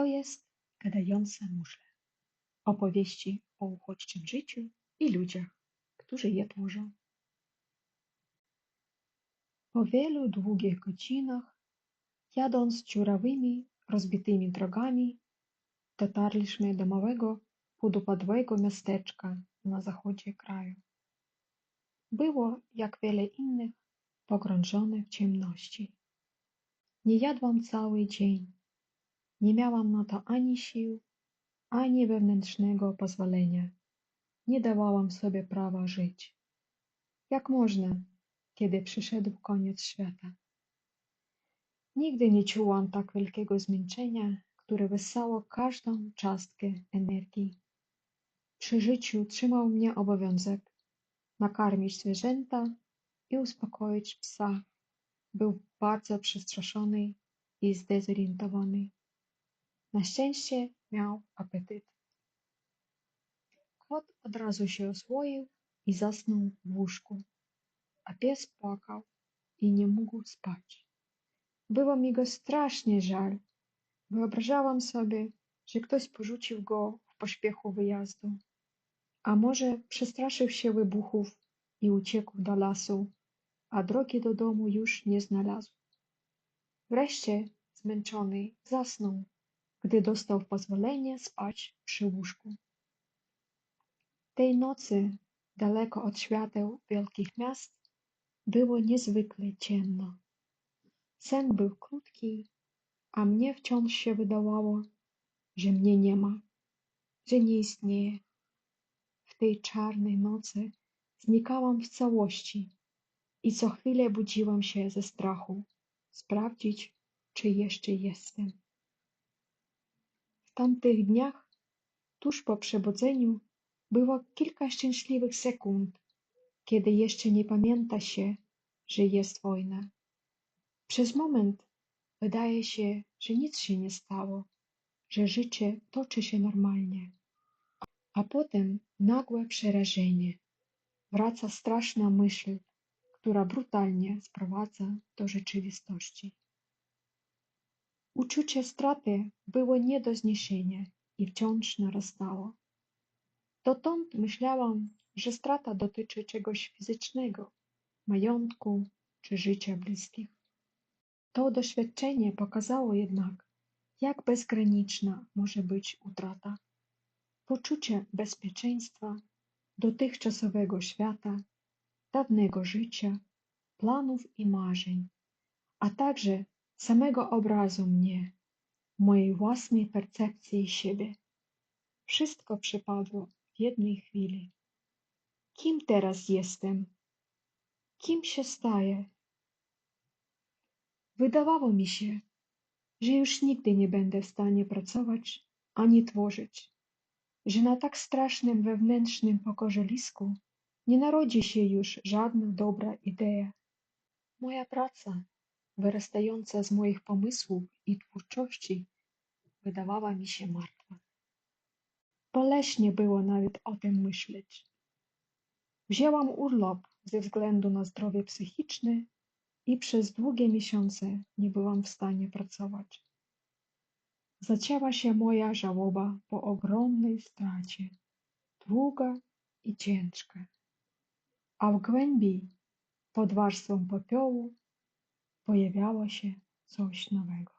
To jest gadające muszle. Opowieści o uchodźczym życiu i ludziach, którzy je tworzą. Po wielu długich godzinach, jadąc dziurawymi, rozbitymi drogami, dotarliśmy do małego, podupadłego miasteczka na zachodzie kraju. Było, jak wiele innych, pogrążone w ciemności. Nie jadłam cały dzień. Nie miałam na to ani sił, ani wewnętrznego pozwolenia. Nie dawałam sobie prawa żyć. Jak można, kiedy przyszedł koniec świata? Nigdy nie czułam tak wielkiego zmęczenia, które wyssało każdą cząstkę energii. Przy życiu trzymał mnie obowiązek nakarmić zwierzęta i uspokoić psa. Był bardzo przestraszony i zdezorientowany. Na szczęście miał apetyt. Kot od razu się oswoił i zasnął w łóżku, a pies płakał i nie mógł spać. Było mi go strasznie żal. Wyobrażałam sobie, że ktoś porzucił go w pośpiechu wyjazdu, a może przestraszył się wybuchów i uciekł do lasu, a drogi do domu już nie znalazł. Wreszcie, zmęczony, zasnął, gdy dostał pozwolenie spać przy łóżku. Tej nocy, daleko od świateł wielkich miast, było niezwykle ciemno. Sen był krótki, a mnie wciąż się wydawało, że mnie nie ma, że nie istnieje. W tej czarnej nocy znikałam w całości i co chwilę budziłam się ze strachu, sprawdzić, czy jeszcze jestem. W tamtych dniach, tuż po przebudzeniu, było kilka szczęśliwych sekund, kiedy jeszcze nie pamięta się, że jest wojna. Przez moment wydaje się, że nic się nie stało, że życie toczy się normalnie. A potem nagłe przerażenie. Wraca straszna myśl, która brutalnie sprowadza do rzeczywistości. Uczucie straty było nie do zniesienia i wciąż narastało. Dotąd myślałam, że strata dotyczy czegoś fizycznego, majątku czy życia bliskich. To doświadczenie pokazało jednak, jak bezgraniczna może być utrata. Poczucie bezpieczeństwa, dotychczasowego świata, dawnego życia, planów i marzeń, a także samego obrazu mnie, mojej własnej percepcji siebie. Wszystko przypadło w jednej chwili. Kim teraz jestem? Kim się staję? Wydawało mi się, że już nigdy nie będę w stanie pracować ani tworzyć, że na tak strasznym wewnętrznym pokorzelisku nie narodzi się już żadna dobra idea. Moja praca, wyrastająca z moich pomysłów i twórczości, wydawała mi się martwa. Boleśnie było nawet o tym myśleć. Wzięłam urlop ze względu na zdrowie psychiczne i przez długie miesiące nie byłam w stanie pracować. Zaczęła się moja żałoba po ogromnej stracie, długa i ciężka, a w głębi, pod warstwą popiołu, pojawiało się coś nowego.